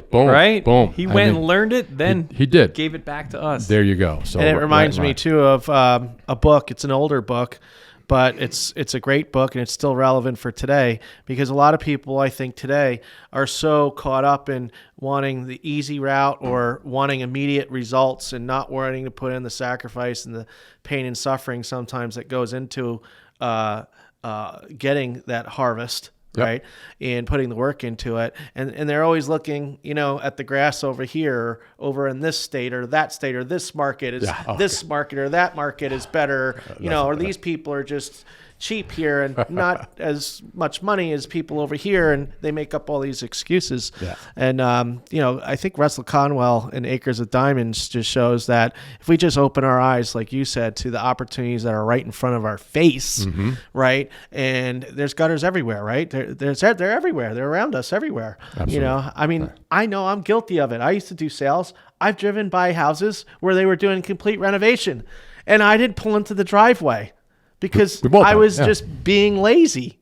Boom. Right? Boom. He went and learned it, then he did. Gave it back to us. There you go. So, and it reminds me too of a book. It's an older book, but it's a great book, and it's still relevant for today, because a lot of people, I think, today are so caught up in wanting the easy route or wanting immediate results and not wanting to put in the sacrifice and the pain and suffering sometimes that goes into getting that harvest. Yep. Right. And putting the work into it. And they're always looking, at the grass over here, over in this state or that state, or this market is this market or that market is better, or these people are just cheap here and not as much money as people over here. And they make up all these excuses. Yeah. And, I think Russell Conwell in Acres of Diamonds just shows that if we just open our eyes, like you said, to the opportunities that are right in front of our face, right? And there's gutters everywhere, right? They're everywhere. They're around us everywhere. Absolutely. I know I'm guilty of it. I used to do sales. I've driven by houses where they were doing complete renovation, and I didn't pull into the driveway because I was just being lazy,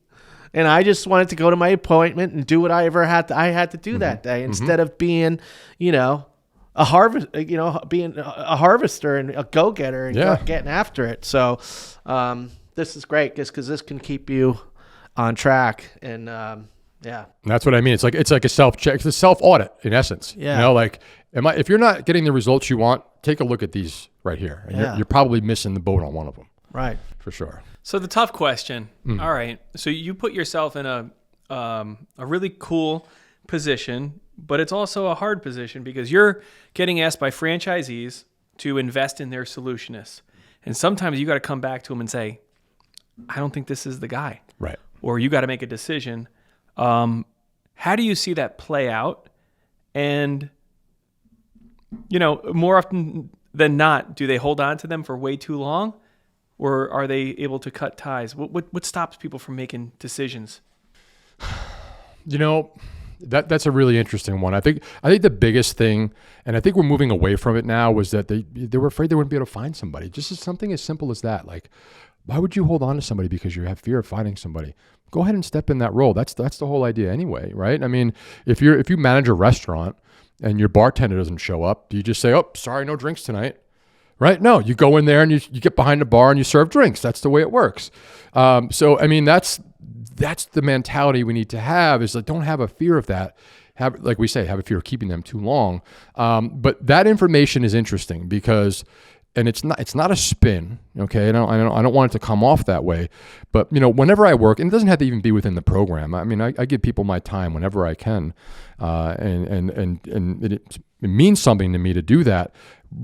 and I just wanted to go to my appointment and do what I had to do that day, instead of being, a harvester and a go-getter and getting after it. So this is great because this can keep you on track. And that's what I mean. It's like a self-check. It's a self-audit in essence. Yeah. If you're not getting the results you want, take a look at these right here. And you're probably missing the boat on one of them. Right. For sure. So the tough question. All right. So you put yourself in a really cool position, but it's also a hard position because you're getting asked by franchisees to invest in their solutionists. And sometimes you got to come back to them and say, I don't think this is the guy. Right. Or you got to make a decision. How do you see that play out? And, more often than not, do they hold on to them for way too long? Or are they able to cut ties? What stops people from making decisions? That's a really interesting one. I think the biggest thing, and I think we're moving away from it now, was that they were afraid they wouldn't be able to find somebody. Just something as simple as that. Like, why would you hold on to somebody because you have fear of finding somebody? Go ahead and step in that role. That's the whole idea anyway, right? I mean, if you manage a restaurant and your bartender doesn't show up, do you just say, "Oh, sorry, no drinks tonight"? Right? No, you go in there and you get behind the bar and you serve drinks. That's the way it works. So, I mean, that's the mentality we need to have, is like, don't have a fear of that. Have a fear of keeping them too long. But that information is interesting because, and it's not a spin. Okay. I don't want it to come off that way, but whenever I work, and it doesn't have to even be within the program. I mean, I give people my time whenever I can. And it means something to me to do that,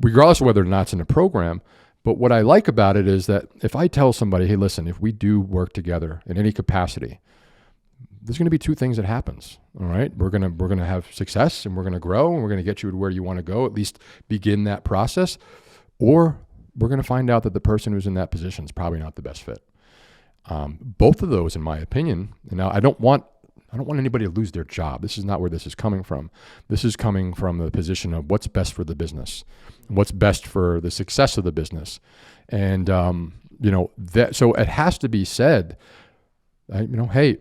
regardless of whether or not it's in a program. But what I like about it is that if I tell somebody, hey, listen, if we do work together in any capacity, there's going to be two things that happens. All right. We're going to have success and we're going to grow and we're going to get you to where you want to go, at least begin that process. Or we're going to find out that the person who's in that position is probably not the best fit. Both of those, in my opinion, and now I don't want anybody to lose their job. This is not where this is coming from. This is coming from the position of what's best for the business, what's best for the success of the business. And, so it has to be said, hey,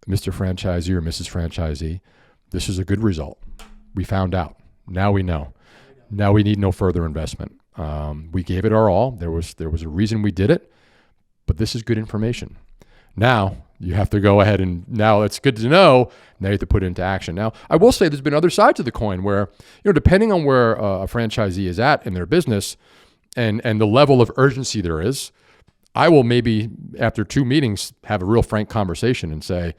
Mr. Franchisee or Mrs. Franchisee, this is a good result. We found out. Now we know. Now we need no further investment. We gave it our all. There was a reason we did it, but this is good information. Now you have to go ahead and now it's good to know. Now you have to put it into action. Now I will say there's been other sides of the coin where, depending on where a franchisee is at in their business and the level of urgency there is, I will maybe after 2 meetings have a real frank conversation and say,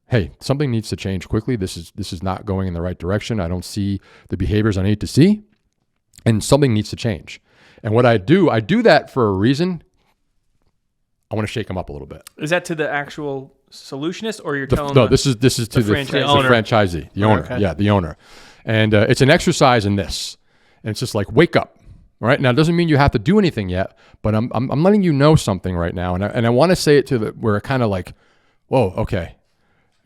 hey, something needs to change quickly. This is not going in the right direction. I don't see the behaviors I need to see, and something needs to change. And what I do that for a reason. I want to shake them up a little bit. Is that to the actual solutionist, or you're telling? No, this is to the franchisee, the owner. Okay. Yeah, the owner. And it's an exercise in this, and it's just like wake up. All right. Now, it doesn't mean you have to do anything yet, but I'm letting you know something right now, and I want to say it to where it kind of like, whoa, okay,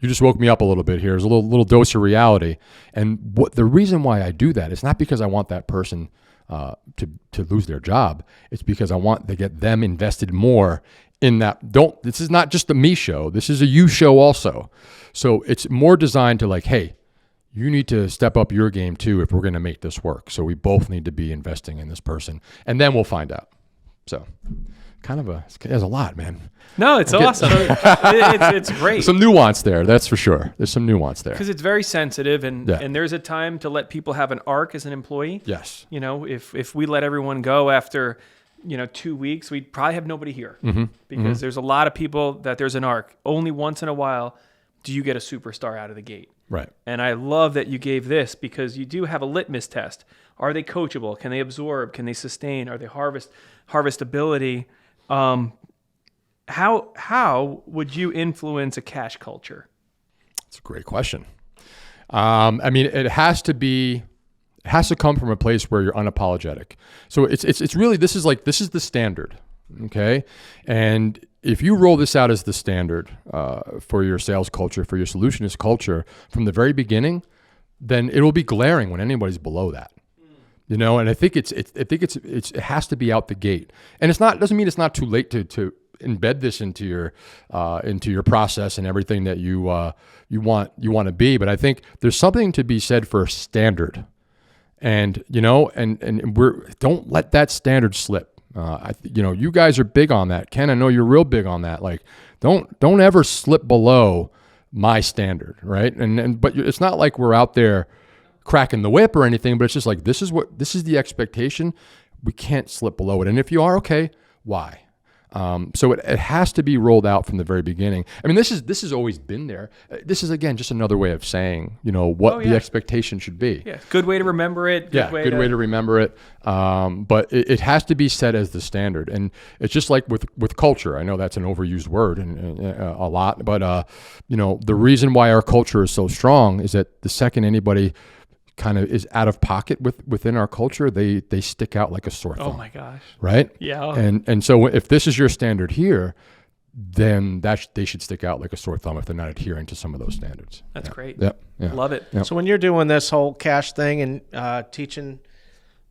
you just woke me up a little bit here. There's a little dose of reality, and the reason why I do that is not because I want that person to lose their job. It's because I want to get them invested more in that. This is not just a me show. This is a you show also. So it's more designed to like, hey, you need to step up your game too if we're going to make this work. So we both need to be investing in this person, and then we'll find out. So there's a lot, man. No, it's awesome. It's great. Some nuance there, that's for sure. There's some nuance there. Because it's very sensitive, and there's a time to let people have an arc as an employee. Yes. If we let everyone go after 2 weeks, we'd probably have nobody here because there's a lot of people that there's an arc. Only once in a while do you get a superstar out of the gate. Right. And I love that you gave this because you do have a litmus test. Are they coachable? Can they absorb? Can they sustain? Are they harvestability? How would you influence a cash culture? That's a great question. It has to come from a place where you're unapologetic. So it's really, this is the standard. Okay. And if you roll this out as the standard for your sales culture, for your solutionist culture from the very beginning, then it will be glaring when anybody's below that. And I think it has to be out the gate. And it doesn't mean it's not too late to embed this into your process and everything that you want to be. But I think there's something to be said for standard, and don't let that standard slip. You guys are big on that. Ken, I know you're real big on that. Like, don't ever slip below my standard, right? But it's not like we're out there cracking the whip or anything, but it's just like, this is the expectation. We can't slip below it. And if you are, okay, why? So it has to be rolled out from the very beginning. This has always been there. This is, again, just another way of saying, what the expectation should be. Yeah. Good way to remember it. Good way to remember it. But it has to be set as the standard. And it's just like with culture. I know that's an overused word and a lot, but the reason why our culture is so strong is that the second anybody kind of is out of pocket within our culture, they stick out like a sore thumb. Oh my gosh. Right? Yeah. And so if this is your standard here, then they should stick out like a sore thumb if they're not adhering to some of those standards. That's great. Yeah. Love it. So when you're doing this whole cash thing and teaching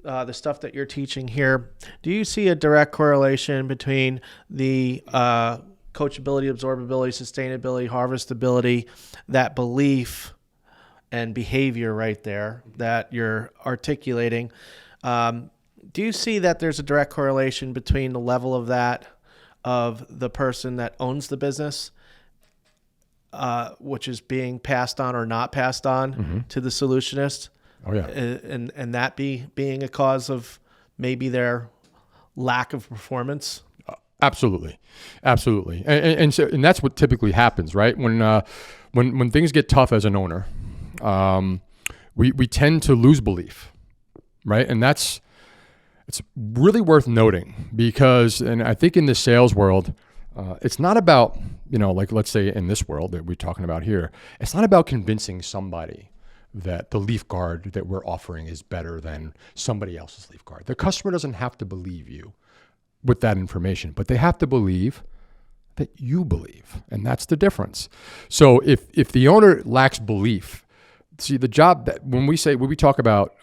the stuff that you're teaching here, do you see a direct correlation between the coachability, absorbability, sustainability, harvestability, that belief and behavior right there that you're articulating? Do you see that there's a direct correlation between the level of that of the person that owns the business, which is being passed on or not passed on to the solutionist? Oh yeah. And that being a cause of maybe their lack of performance? Absolutely. And that's what typically happens, right? When things get tough as an owner, we tend to lose belief, right? And it's really worth noting because, and I think in the sales world, it's not about, like let's say in this world that we're talking about here, it's not about convincing somebody that the leaf guard that we're offering is better than somebody else's leaf guard. The customer doesn't have to believe you with that information, but they have to believe that you believe, and that's the difference. So if the owner lacks belief, see, the job that when we talk about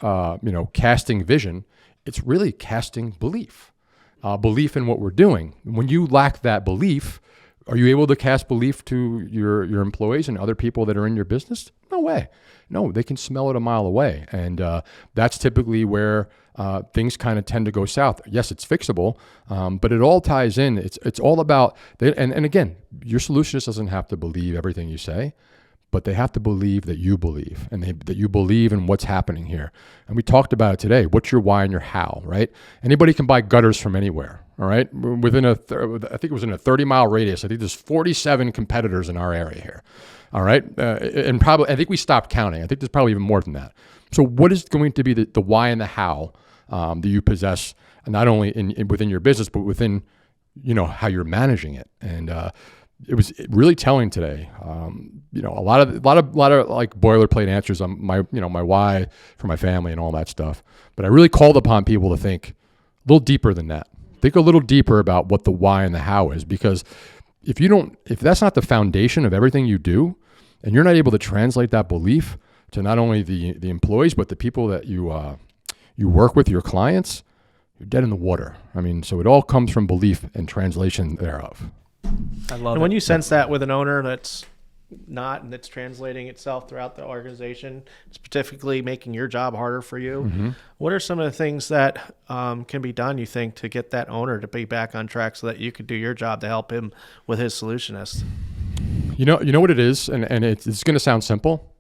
casting vision, it's really casting belief in what we're doing. When you lack that belief, are you able to cast belief to your employees and other people that are in your business? No, no way. No, they can smell it a mile away. And that's typically where things kind of tend to go south. Yes, it's fixable, but it all ties in. It's all about, and again, your solutionist doesn't have to believe everything you say, but they have to believe that you believe, and that you believe in what's happening here. And we talked about it today. What's your why and your how, right? Anybody can buy gutters from anywhere, all right? Within I think it was in a 30-mile radius. I think there's 47 competitors in our area here, all right? And probably, I think we stopped counting. I think there's probably even more than that. So what is going to be the why and the how that you possess, not only within your business, but within, how you're managing it? And it was really telling today. A lot of like boilerplate answers on my why for my family and all that stuff. But I really called upon people to think a little deeper than that. Think a little deeper about what the why and the how is, because if that's not the foundation of everything you do, and you're not able to translate that belief to not only the employees, but the people that you work with, your clients, you're dead in the water. I mean, so it all comes from belief and translation thereof. I love it. And when you sense that with an owner that's not, and it's translating itself throughout the organization, specifically making your job harder for you, what are some of the things that can be done, you think, to get that owner to be back on track so that you could do your job to help him with his solutionist? You know what it is, and it's going to sound simple.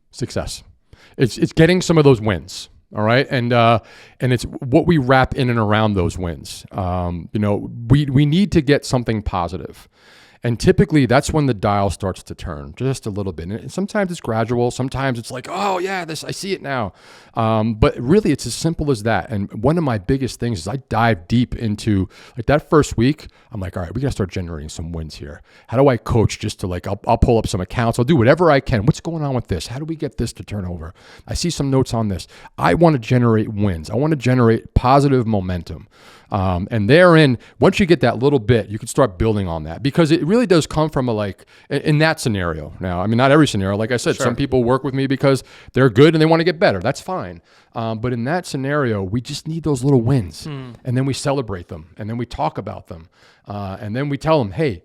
Success. It's getting some of those wins. All right. And it's what we wrap in and around those wins. We need to get something positive. And typically that's when the dial starts to turn just a little bit. And sometimes it's gradual. Sometimes it's like, oh yeah, I see it now. But really it's as simple as that. And one of my biggest things is I dive deep into like that first week. I'm like, all right, we got to start generating some wins here. How do I coach just to like, I'll pull up some accounts. I'll do whatever I can. What's going on with this? How do we get this to turn over? I see some notes on this. I want to generate wins. I want to generate positive momentum. And therein, once you get that little bit, you can start building on that, because it really does come from in that scenario. Now, I mean, not every scenario. Like I said, Some people work with me because they're good and they want to get better. That's fine. But in that scenario, we just need those little wins, and then we celebrate them, and then we talk about them, and then we tell them, hey,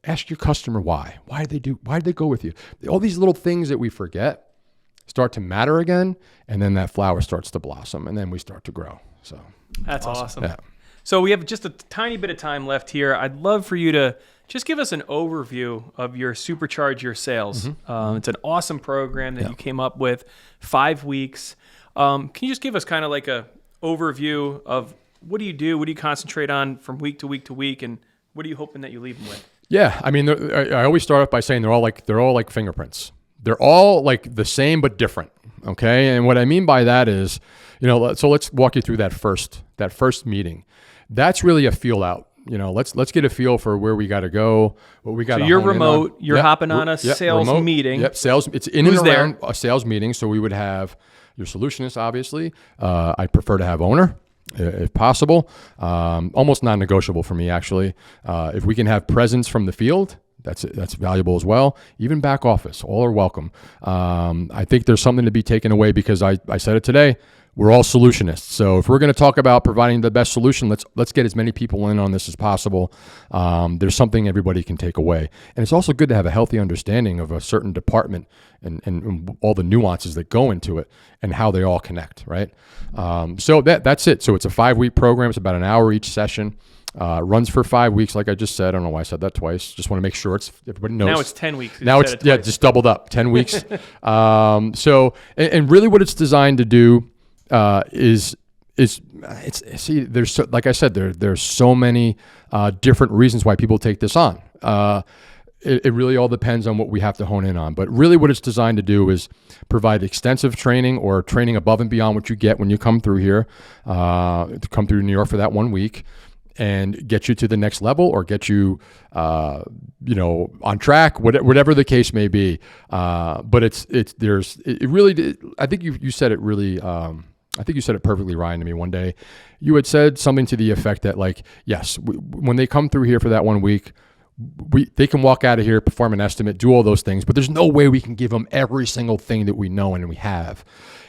ask your customer why. Why did they go with you? All these little things that we forget start to matter again, and then that flower starts to blossom, and then we start to grow. So that's awesome. Yeah. So we have just a tiny bit of time left here. I'd love for you to just give us an overview of your Supercharge Your Sales. It's an awesome program that you came up with, 5 weeks. Can you just give us kind of like a overview of what do you do? What do you concentrate on from week to week to week? And what are you hoping that you leave them with? Yeah. I mean, I always start off by saying they're all like fingerprints. They're all like the same, but different. Okay. And what I mean by that is, so let's walk you through that first meeting. That's really a feel out. Let's get a feel for where we got to go, what we got to. So you're remote. You're hopping on a sales remote meeting. Yep, sales. It's in Who's and around there? A sales meeting. So we would have your solutionist, obviously. I prefer to have owner, if possible. Almost non-negotiable for me, actually. If we can have presence from the field, that's valuable as well. Even back office, all are welcome. I think there's something to be taken away, because I said it today. We're all solutionists. So if we're going to talk about providing the best solution, let's get as many people in on this as possible. There's something everybody can take away. And it's also good to have a healthy understanding of a certain department and all the nuances that go into it and how they all connect, right? So that's it. So it's a 5-week program. It's about an hour each session. Runs for 5 weeks, like I just said. I don't know why I said that twice. Just want to make sure everybody knows. Now it's 10 weeks. Now it's just doubled up, 10 weeks. So really what it's designed to do there's like I said, there's so many different reasons why people take this on. It really all depends on what we have to hone in on. But really what it's designed to do is provide extensive training, or training above and beyond what you get when you come through here, to come through New York for that 1 week, and get you to the next level, or get you, on track, whatever the case may be. But it really, I think you said it really, I think you said it perfectly, Ryan, to me one day. You had said something to the effect that, like, yes, when they come through here for that 1 week, they can walk out of here, perform an estimate, do all those things, but there's no way we can give them every single thing that we know and we have.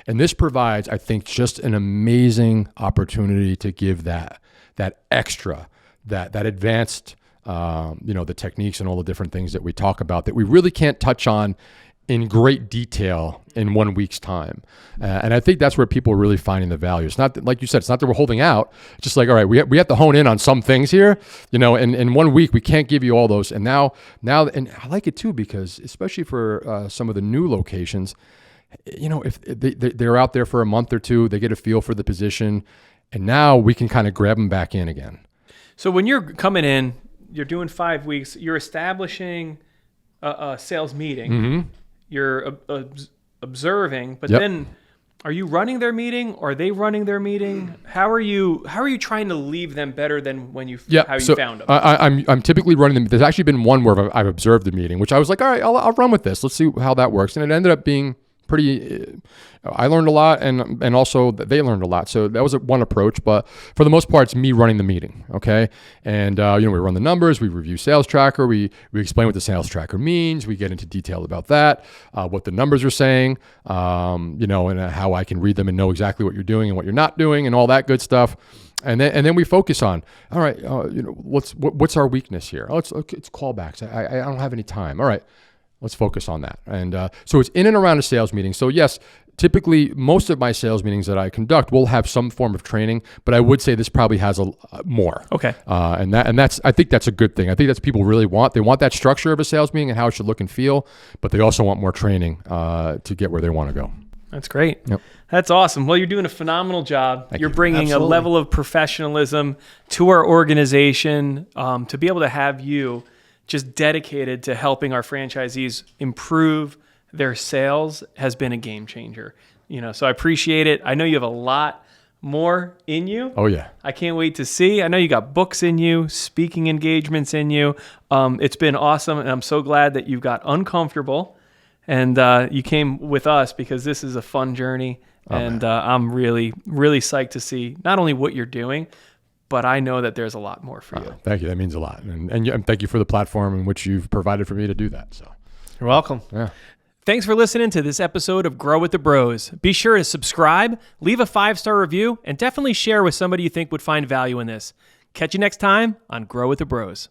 And this provides, I think, just an amazing opportunity to give that extra, that advanced, the techniques and all the different things that we talk about that we really can't touch on in great detail in 1 week's time. And I think that's where people are really finding the value. It's not that, like you said, it's not that we're holding out. It's just like, all right, we have to hone in on some things here. In 1 week, we can't give you all those. And now, and I like it too, because especially for some of the new locations, if they're out there for a month or two, they get a feel for the position, and now we can kind of grab them back in again. So when you're coming in, you're doing 5 weeks, you're establishing a sales meeting, Mm-hmm. you're observing, but Yep. then are you running their meeting, or are they running their meeting? How are you trying to leave them better than when you found them? I'm typically running them. There's actually been one where I've observed the meeting, which I was like, all right, I'll run with this. Let's see how that works. And it ended up being pretty, I learned a lot, and also they learned a lot. So that was one approach, but for the most part, it's me running the meeting. Okay. And, we run the numbers, we review sales tracker, we explain what the sales tracker means. We get into detail about that, what the numbers are saying, and how I can read them and know exactly what you're doing and what you're not doing and all that good stuff. And then we focus on, all right, what's our weakness here? Oh, it's callbacks. I don't have any time. All right. Let's focus on that. And so it's in and around a sales meeting. So yes, typically most of my sales meetings that I conduct will have some form of training, but I would say this probably has more. Okay. And that's, I think that's a good thing. I think that's what people really want. They want that structure of a sales meeting and how it should look and feel, but they also want more training to get where they want to go. That's great. Yep. That's awesome. Well, you're doing a phenomenal job. Thank You're you. bringing Absolutely. a level of professionalism to our organization, to be able to have you just dedicated to helping our franchisees improve their sales has been a game changer. So I appreciate it. I know you have a lot more in you. Oh yeah. I can't wait to see. I know you got books in you, speaking engagements in you. It's been awesome, and I'm so glad that you got uncomfortable and you came with us, because this is a fun journey. And I'm really, really psyched to see not only what you're doing, but I know that there's a lot more for you. Thank you. That means a lot. And thank you for the platform in which you've provided for me to do that. So You're welcome. yeah. Thanks for listening to this episode of Grow with the Bros. Be sure to subscribe, leave a 5-star review, and definitely share with somebody you think would find value in this. Catch you next time on Grow with the Bros.